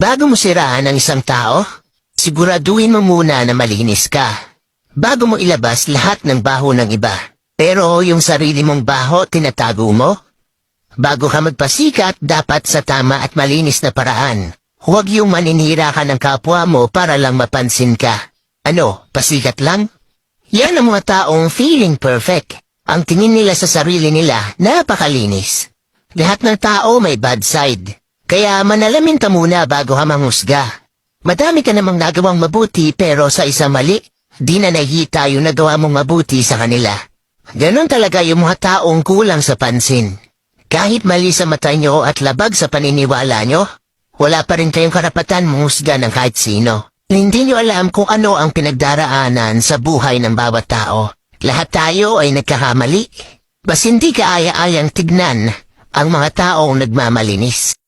Bago mo siraan ang isang tao, siguraduhin mo muna na malinis ka. Bago mo ilabas lahat ng baho ng iba. Pero yung sarili mong baho, tinatago mo? Bago ka magpasikat, dapat sa tama at malinis na paraan. Huwag yung maninira ka ng kapwa mo para lang mapansin ka. Ano, pasikat lang? Yan ang mga taong feeling perfect. Ang tingin nila sa sarili nila, napakalinis. Lahat ng tao may bad side. Kaya manalamin ka muna bago ka manghusga. Madami ka namang nagawang mabuti pero sa isa mali, di na nakita yung nagawa mong mabuti sa kanila. Ganon talaga yung mga taong kulang sa pansin. Kahit mali sa mata nyo at labag sa paniniwala nyo, wala pa rin kayong karapatan manghusga ng kahit sino. Hindi nyo alam kung ano ang pinagdaraanan sa buhay ng bawat tao. Lahat tayo ay nagkakamali. Bas hindi ka aya-ayang tignan ang mga taong nagmamalinis.